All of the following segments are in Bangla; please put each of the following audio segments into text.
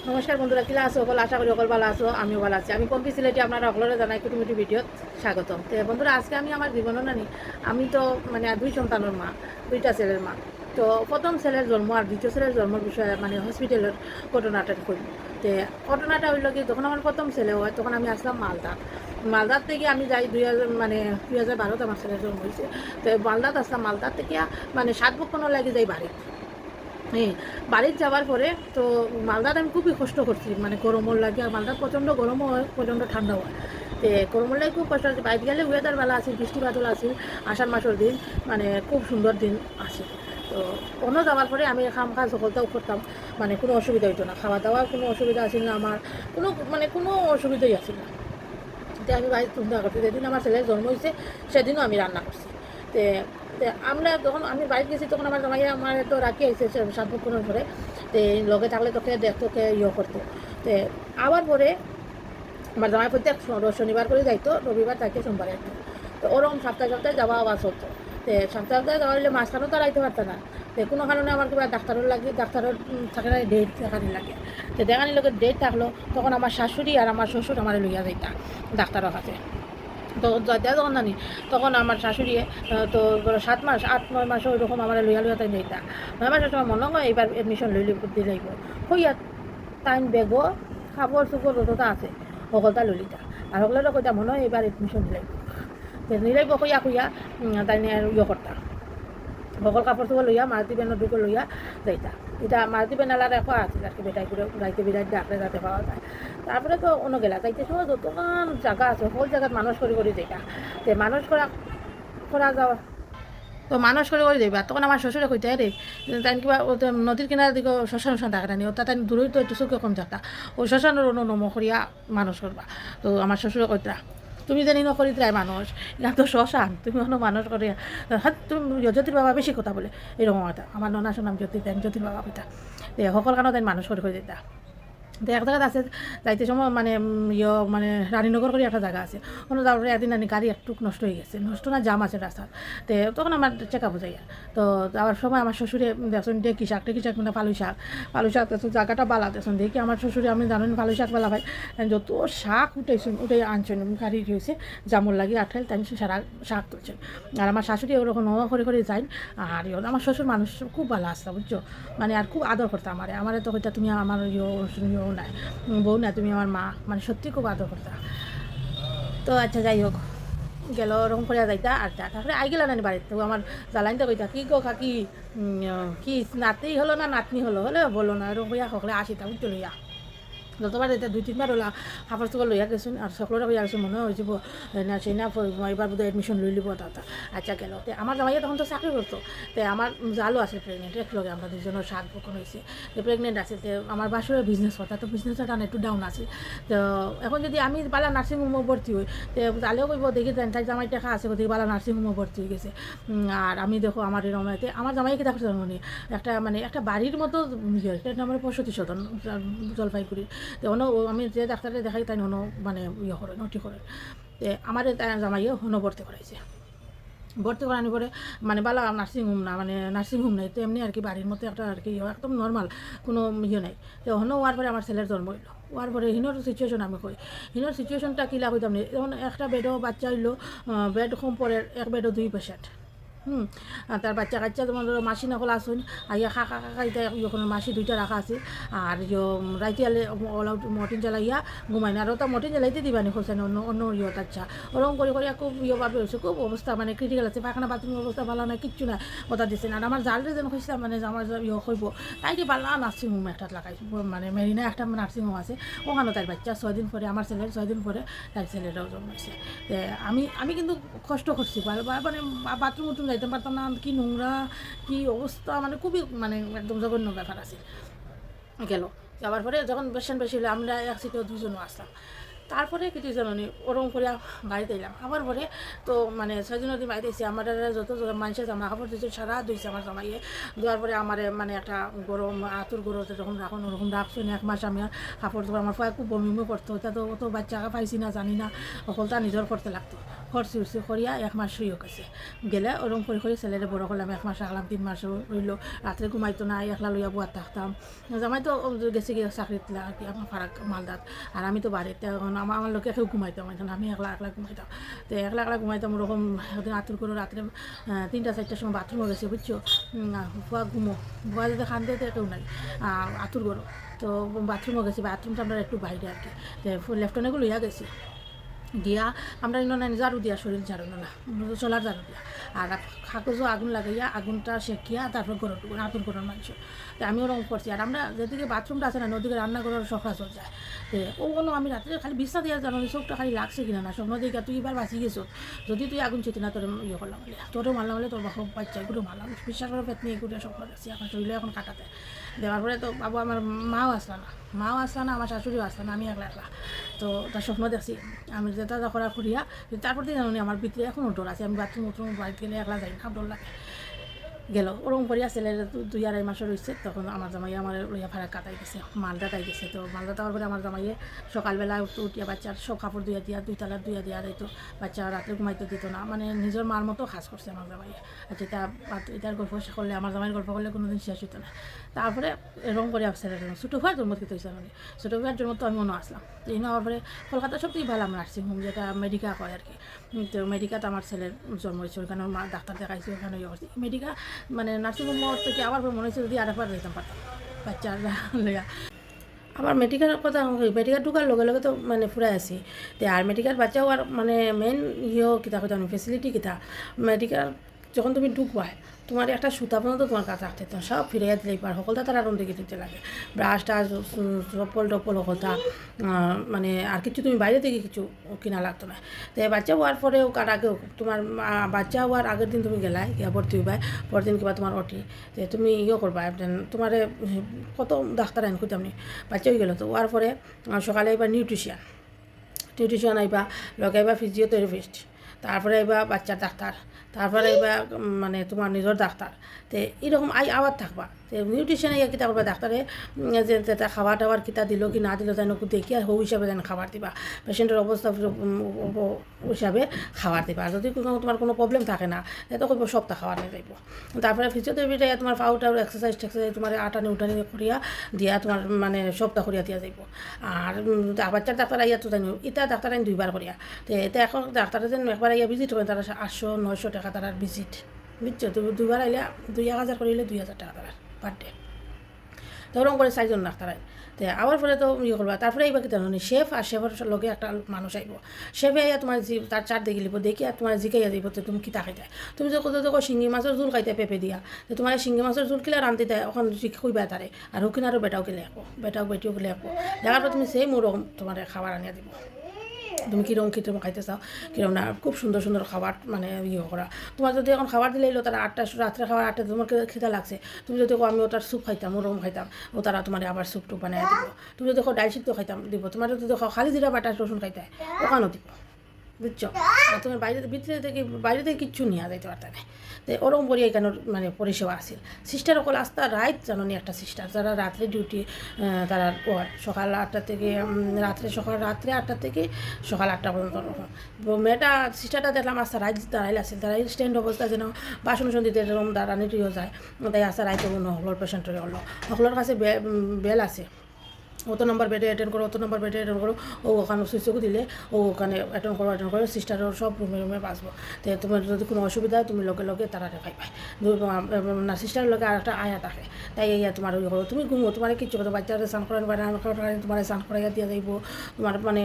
নমস্কার বন্ধুরা, কিলা আছো? সকল আশা করি সকল ভালো আছো, আমিও ভালো আছি। আমি কম্পি সিলেটি আপনারা সকলের জানাই কুটুমুটি ভিডিও স্বাগতম। তো বন্ধুরা, আজকে আমি আমার জীবনও নানি আমি তো মানে দুই সন্তানের মা, দুইটা ছেলের মা। তো প্রথম ছেলের জন্ম আর দ্বিতীয় ছেলের জন্মের বিষয়ে মানে হসপিটালের ঘটনাটা করি। তো ঘটনাটা হইল কি, যখন আমার প্রথম ছেলে হয় তখন আমি আসলাম মালদার থেকে আমি যাই 2012 আমার ছেলের জন্ম হয়েছে। তো মালদাত আসলাম, মালদার থেকে মানে 7 বছর লাগে যাই বাড়ি। হ্যাঁ, বাড়িতে যাওয়ার পরে তো মালদার আমি খুবই কষ্ট করছি, মানে গরমের লাগে। আর মালদার প্রচণ্ড গরমও হয়, প্রচণ্ড ঠান্ডাও হয়। তো গরমের লাগে খুব কষ্ট হচ্ছে। বাইরে গেলে ওয়েদার ভালো আছে, বৃষ্টি বাদল আছে, আষাঢ় মাসের দিন, মানে খুব সুন্দর দিন আছে। তো অন্য যাওয়ার পরে আমি কাম কাজ সকলটাও করতাম, মানে কোনো অসুবিধা হইতো না, খাওয়া দাওয়ার কোনো অসুবিধা আসছিল না আমার, কোনো অসুবিধাই আসছিল না। তো আমি বাড়ি চিন্তা করছি, যেদিন আমার ছেলের জন্ম হয়েছে সেদিনও আমি রান্না করছি। তো আমরা যখন আমি বাড়িতে গেছি তখন আমার জামাইয়া আমার তো রাখি আইসে 7 বছর পরে। তো লগে থাকলে তোকে দেখতোকে করতো। তো আবার পরে আমার জামাই প্রত্যেক শনিবার করে যাইতো, রবিবার থাকে, সোমবার আসতো। তো ওরকম সপ্তাহে সপ্তাহে যাওয়া আওয়াজ হতো। তো সপ্তাহে সপ্তাহে যাওয়া হলে মাঝখানেও তো রাইতে পারতো না। তো কোনো কারণে আমার কিবা ডাক্তারের থাকে না, ডেট দেখানি লাগে। তো দেখানি লোকের ডেট থাকলো, তখন আমার শাশুড়ি আর আমার শ্বশুর আমার লইয়া যাইতা ডাক্তারের কাছে। তো যখন জানি তখন আমার শাশুড়ি তো 7 মাস 8-9 মাস ওইরকম আমার লইয়া তাই যাইতা। 9 মাসের সময় মনে হয় এবার এডমিশন দিলাইব হইয়া টাইম বেগো খাবার চুপর যতটা আছে সকলটা ললিতা। আর সকলেরও কইতা মনে হয় এবার এডমিশন নিলাইব কইয়া তাই করতাম। সকল কাপড় চোপড় লইয়া মারুতি বেনের ঢুকে লইয়া যাইতা। এটা মারুতি বেনালার এখন আছে আর কি, বেটাই করে যাইতে বিরাট ডাকলে যাতে পাওয়া যায়। তারপরে তো অন্য গেলা যাইতে সময় যতক্ষণ জায়গা আছে সকল জায়গাত মানুষ করে যাইতা। তো মানুষ করা যাওয়া তো মানুষ করে যাইবা। তখন আমার শ্বশুরে কইতে রে তাই কিবা নদীর কিনার দিকে শ্মশান থাকে না, ওটা তাই দূরই তো একটু চোখে কম থাকতা, ওই শ্মশানের নম করিয়া মানুষ করবা। তো আমার শ্বশুরে কইতা, তুমি জানি নকরি তাই মানুষ, এটা তো শ্মশান, তুমি অন্য মানুষ করে। হ্যাঁ, তুমি জ্যোতির বাবা বেশি কথা বলে এরকম কথা। আমার ননার নাম জ্যোতির বাবা কইতা। সকল কারণে তাই মানুষ করে দিতা। তো এক জায়গাতে আছে যাইতে সময় মানে মানে রানীনগর করে একটা জায়গা আছে, কোনো যাওয়ার একদিন গাড়ি একটু নষ্ট হয়ে গেছে, নষ্ট না জাম আছে রাস্তার। তো তখন আমার চেক আপ যাই। তো যাওয়ার সময় আমার শ্বশুরে দেখুন ডেকি শাক মানে পালু শাক দেখুন জায়গাটা বালা দেখুন দেখি আমার শ্বশুরে, আপনি জানেন পালু শাক বালা ভাই, যত শাক উঠে আনছেন গাড়ি হয়েছে জামুর লাগি আঠাইল তাই সারা শাক তুলছেন। আর আমার শাশুড়ি ওরকম নমা করে যাই। আর আমার শ্বশুর মানুষ খুব ভালো আসতো বুঝছো, মানে আর খুব আদর করতো আমারে তো হইতা তুমি আমার নাই বউ না, তুমি আমার মা, মানে সত্যি খুব আদর করতা। তো আচ্ছা যাই হোক, গেল ওরকম করে যাইতা। আর তারপরে আই গেল নানি বাড়িতে। তো আমার জ্বালাইনটা কইতা কি গো কাকি, কি নাতি হলো না নাতনি হলো বলো না, এরকম কইয়া সকলে আসিতা উঠতে লইয়া। যতবার এটা 2-3 বার হলো কাপড় চোপড় লইয়া গেছেন। আর সকলের হইয়া গেছে মনে হয়েছে না সেই না এবার বোধহয় এডমিশন লই লিব তাতা। আচ্ছা গেল। তো আমার জামাইয়া তখন তো চাকরি করতো। তো আমার জালও আছে প্রেগনেন্ট, একটু লগে আমরা দুজনের 7 বছর হয়েছে। তো প্রেগনেন্ট আছে। তো আমার বাসুরের বিজনেস করতা, তো বিজনেসের টান একটু ডাউন আছে। তো এখন যদি আমি বালা নার্সিংহোমে ভর্তি হই, তো জালেও কইব দেখি তাই জামাই টাকা আছে কোথায় বালা নার্সিংহোমে ভর্তি হয়ে গেছে। আর আমি দেখো আমার এরকম আমার জামাইকে দেখো জানি একটা বাড়ির মতো এটা আমার প্রসূতি সদন জলপাইগুড়ির। তো আমি যে ডাক্তারে দেখাই তাই মানে করে নটি করে। আমার জামাইও ভর্তি করাইছে। ভর্তি করানোর পরে মানে বালা নার্সিংহোম না, মানে নার্সিংহোম নেই, তো এমনি আর কি বাড়ির মতো একটা আর কি একদম নর্মাল, কোনো নাই। তো হওয়ার পরে আমার ছেলের জন্ম হইলো। হওয়ার পরে হিনোর সিচুয়েশন আমি কই, হিনোর সিচুয়েশনটা কী লাগাইতাম না, যেমন একটা বেডও বাচ্চা হইলো, বেড কম পরে এক বেডও 2 পেশেন্ট। আর তার বাচ্চা কাচ্চা তোমার ধরো মাসি নকল আসুন আইয়া খাইতে যখন মাসি 2টা রাখা আছে। আর রাইতে আলে অল আউট মর্টিন জ্বালাইয়া ঘুমাই না, আর ওটা মর্টিন জ্বালাইতে দিবানি খোঁজেন অন্য আচ্ছা ওরকম করে খুব ভাবে হয়েছে, খুব অবস্থা মানে ক্রিটিক্যাল আছে, পায়খানা বাথরুমের অবস্থা ভালো না, কিচ্ছু না কথা দিচ্ছেন। আর আমার জালরে যেন খুঁজতাম মানে আমার হইব তাই কি পাল্লা নার্সিংহোম একটা লাগাই, মানে মেরিনা একটা নার্সিংহোম আছে, ওখানে তার বাচ্চা 6 দিন পরে, আমার ছেলের 6 দিন পরে তার ছেলেরাও জন্মাইছে। আমি কিন্তু কষ্ট করছি, মানে বাথরুম যাইতে পারতাম না, কি নোংরা কি অবস্থা, মানে খুবই মানে একদম জঘন্য ব্যাপার আছে। গেল যাওয়ার পরে যখন পেশেন্ট বেশি হলো আমরা এক সিটেও 2জনও আসলাম। তারপরে কিছু জানি ওরকম করে বাড়িতে এলাম। আবার পরে তো মানে 6 দিন অবধি বাড়িতে এসে আমার যত মানুষের জামা কাপড় দিয়েছে সারা ধুইছে আমার জামাইয়ে। দেওয়ার পরে আমার মানে একটা গরম আতুর গরমতে যখন রাখুন ওরকম রাখছো 1 মাস আমি আর কাপড় আমার খুব বমি করতো, তা তো অত বাচ্চা পাইছি না জানি না, সকলটা নিজের করতে লাগতো। খরচি উরচি করিয়া 1 মাস হইয়া গেছে গেলে ওরকম করে ছেলেরে বড় করলাম 1 মাস রাখলাম 3 মাস রইল রাত্রে ঘুমাইতো না একলা লইয়া বুয়া থাকতাম জামাই তো গেছে গিয়ে চাকরিতে আর কি আমার ফারাক মালদাত আর আমি তো বাড়িতে এখন আমার লোকে কেউ ঘুমাইতাম আমি একলা ঘুমাইতাম তো একলা ঘুমাইতাম ওরকম একদিন আতুর করে রাত্রে 3টা 4টার সময় বাথরুমে গেছে বুঝছো বুয়া বুয়া যদি খান্দে তো কেউ নাই আতুর করো তো বাথরুমও গেছি বাথরুমটা আমরা একটু বাইরে আর কি তো লেফটনেগুলো লইয়া গেছি দিয়া আমরা ঝাড়ু দিয়া শরীর ঝাড়ু না চলার ঝাড়ু দিয়া আর কাগজও আগুন লাগাইয়া আগুনটা শেকিয়া তারপর গরম আতুর গরম মাংস তো আমি ওরকম করছি আর আমরা যেদিকে বাথরুমটা আছে না ওদিকে রান্নাঘরের সকাল যায় তো ওগুলো আমি রাত্রে খালি বিছনা দিয়ে জানো চোখটা খালি লাগছে কিনা না স্বপ্ন দিকে তুই এবার বাঁচি গেছো যদি তুই আগুন ছিটি না তোর ইয়ে করলাম বলে তোরও মারলাম বলে তোর বাচ্চা এগুলো মারলাম বিশ্বাস করে পেট নিয়ে এগুলো স্বপ্ন দেখছি এখন শরীরে এখন কাটাতে দেওয়ার পরে তো বাবু আমার মাও আসলা না আমার শাশুড়িও আসলা না আমি একলা তো তার স্বপ্ন দেখছি আমি যেটা করা করিয়া তারপর দিয়ে জানি আমার ভিতরে এখনও ডর আছে আমি বাথরুম বাড়িতে গেলে একলা যাই না ডর লাগে গেল ওরকম করিয়া ছেলের 2-2.5 মাস রয়েছে তখন আমার জামাই আমার লইয়া ভাড়া কাটাই গেছে মালদা তাই গেছে তো মালদা তাওয়ার পরে আমার জামাইয়ে সকালবেলা উঠিয়া বাচ্চার সব কাপড় ধুইয়া দিয়া 2 তালা ধুইয়া দিয়া দিত বাচ্চা রাত্রে ঘুমাইতে দিত না মানে নিজের মার মতো কাজ করছে আমার জামাইয়ে আচ্ছা এটার গল্প করলে আমার জামাইয়ের গল্প করলে কোনোদিন শেষ হতো না তারপরে এরকম করে ছেলের ছোটো ভাইয়ের জন্ম দিতে হয়েছে মানে ছোটো ভাইয়ের জন্ম তো আমি মনে আসলাম তো এই নেওয়ার পরে কলকাতা সবথেকে ভালো নার্সিং হোম যেটা মেডিকা কয় আর কি তো মেডিকাতে আমার ছেলের জন্ম হয়েছে ওইখানে মা ডাক্তার দেখাইছে ওখানে ইয়ে করছি মেডিকা মানে নার্সিংহোম থেকে আবার মনে হচ্ছে যদি আরেকবার যেতাম পারতাম বাচ্চা লেগা আমার মেডিকেল কথা মেডিকেল ঢুকার লগে লগে তো মানে ফুরাই আছি তো আর মেডিকেল বাচ্চাও আর মানে মেইন ইয়েও কিতা কথা ফেসিলিটি কিতা মেডিকেল যখন তুমি ঢুকবাই তোমার একটা সুতা পর্যন্ত তোমার কাছে রাখতে তো সব ফিরাইয়া দিলেই পার সকলটা তার আরম দিকে দিতে লাগে ব্রাশ টাশ চপ্পল টপ্পল কথা মানে আর কিছু তুমি বাইরে থেকে কিছু কিনা লাগতো না তো বাচ্চা হওয়ার পরেও কার আগেও তোমার বাচ্চা হওয়ার আগের দিন তুমি গেলাই গিয়া ভর্তি হইবাই পরের দিন কিবা তোমার ওটি তো তুমি ইয়ে করবা তোমার কত ডাক্তার আইন খুঁজতাম নি বাচ্চা হয়ে গেলো তো হওয়ার পরে সকালে এবার নিউট্রিশন আইবা লগাইবা ফিজিওথেরাপিস্ট তারপরে এবার বাচ্চার ডাক্তার তারপরে এবার মানে তোমার নিজের ডাক্তার তো এরকম আবার থাকবা তো নিউট্রিশনে ইয়া কিতা করবা ডাক্তারে যে খাবার টাবার কিতা দিল কি না দিল তাই দেখি আর হৌ হিসাবে যেন খাবার দিবা পেশেন্টের অবস্থা হিসাবে খাবার দিবা আর যদি তোমার কোনো প্রবলেম থাকে না তো করবো সপ্তাহ খাবার নিয়ে যাইব তারপরে ফিজিওথেরাপিটা তোমার পাউটার এক্সারসাইজ তোমার আটানি উঠানি করিয়া দিয়া তোমার মানে সপ্তাহ করিয়া দিয়া যাইব আর বাচ্চার ডাক্তার আইয়া তো জানি এটা ডাক্তার আইন 2বার করিয়া তো এটা এখন ডাক্তারের যেন একবার আইয়া ভিজিট হবে তারা 800-900 টাকা তার ভিজিট বুঝছো তুমি 2বার আইলে 2,000 করিলে 2,000 টাকা তার পার ডে তো ওরকম করে 4জন ডাক্তার আয় তো আবার পরে তো ইয়ে করবা তারপরে এইবার কি জানো শেফ আর শেফের লগে একটা মানুষ আইব শেফে আইয়া তোমার তার চার দেখি লিব দেখি আর তোমার জিকাইয়া দিব তো তুমি কিতা খাইতে তুমি যে কত শিঙি মাছের ঝোল খাইতে পেঁপে দিয়া তো তোমার শিঙি মাছের ঝোল কিলা রান্ধতে দেয় ওখান কইবা তারে আর হুকিন আরও বেটাও কিলে আঁকো বেটিও কিলে আঁকো দেখার পর তুমি সেই ওরকম তোমার খাবার আনিয়া দিব তুমি কীরকম খাইতে চাও কীরকম না খুব সুন্দর সুন্দর খাবার মানে ইয়ে করা তোমার যদি এখন খাবার দিলে এলো তারা 8টা রাত্রে খাবার 8টা তোমার খেতে লাগছে তুমি যদি আমি ওটার স্যুপ খাইতাম ওরকম খাইতাম ও তারা তোমার আবার স্যুপ টুপ বানিয়ে দিব তুমি যদি ডাল সিদ্ধ খাইতাম দিব তোমার যদি খালি জিরা বাটা রসুন খাইতে ওখানেও দিব বুঝছো আর তোমার বাইরে থেকে কিচ্ছু নিয়ে যাইতে পারতে না তো ওরকম করি এখানে মানে পরিষেবা আসিল সিস্টার অকল আস্তা রাত জানি একটা সিস্টার যারা রাত্রে ডিউটি তারা সকাল 8টা থেকে রাত্রে 8টা থেকে সকাল 8টা পর্যন্ত মেয়েটা সিস্টারটা দেখলাম আস্তা রাত দাঁড়াইল আসছিল তারা স্ট্যান্ড অবস্থা যেন বাসন দিতে যেরকম দাঁড়ানিটিও যায় তাই আস্তা রাইতে কোনো হকলোর পেশেন্টরে হলো হকলোর কাছে বেল আছে অত নম্বর বেডে অ্যাটেন্ড করো ও ওখানে সুইচকু দিলে ও ওখানে অ্যাটেন্ড করো সিস্টারের সব রুমে বাঁচবো তো তোমার যদি কোনো অসুবিধা তুমি লগে তারা রেখাই পাই না সিস্টারের লগে আর একটা আয়া থাকে তাই ইয়া তোমার ইয়ে করো তুমি ঘুমো তোমার কিচ্ছু করো বাচ্চারা স্নান করানো তোমার স্নান করাইয়া দিয়ে যাইব তোমার মানে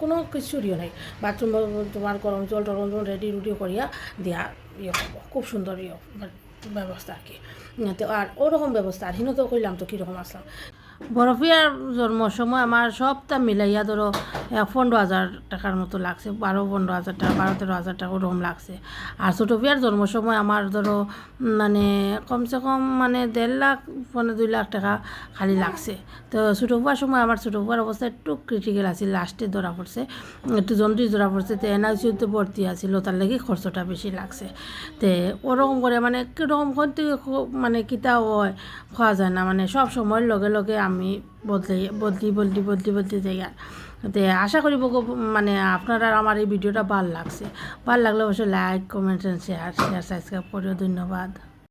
কোনো কিছুরিও নাই বাথরুম তোমার গরম জল টরম রেডি করিয়া দিয়া ইয়ে করবো খুব সুন্দর ব্যবস্থা আর কি তো আর ওরকম ব্যবস্থা আর হিনতো কইলাম তো কীরকম আসলাম বরফিয়ার জন্মর সময় আমার সবটা মিলাইয়া ধরো 15,000 টাকার মতো লাগছে 15,000 টাকা 13,000 টাকা ওরকম লাগছে আর ছোটোপিয়ার জন্মর সময় আমার ধরো মানে কমসে কম মানে 1.5 লাখ 2 লাখ টাকা খালি লাগছে তো ছোটোপুয়ার সময় আমার ছোটোপুয়ার অবস্থা একটু ক্রিটিক্যাল আছে লাস্টে ধরা পড়ছে একটু জন্ডিস ধরা পড়ছে তো এনআইসিউতে ভর্তি আছিল তার লাগে খরচটা বেশি লাগছে তো ওরকম করে মানে কীরকম করতে মানে কিতা হয় খাওয়া যায় না মানে সব সময়ের লগে লগে আমি বদলি যাই আর তো আশা করি মানে আপনারা আমার এই ভিডিওটা ভালো লাগছে, ভালো লাগলে অবশ্যই লাইক কমেন্ট শেয়ার সাবস্ক্রাইব করিও। ধন্যবাদ।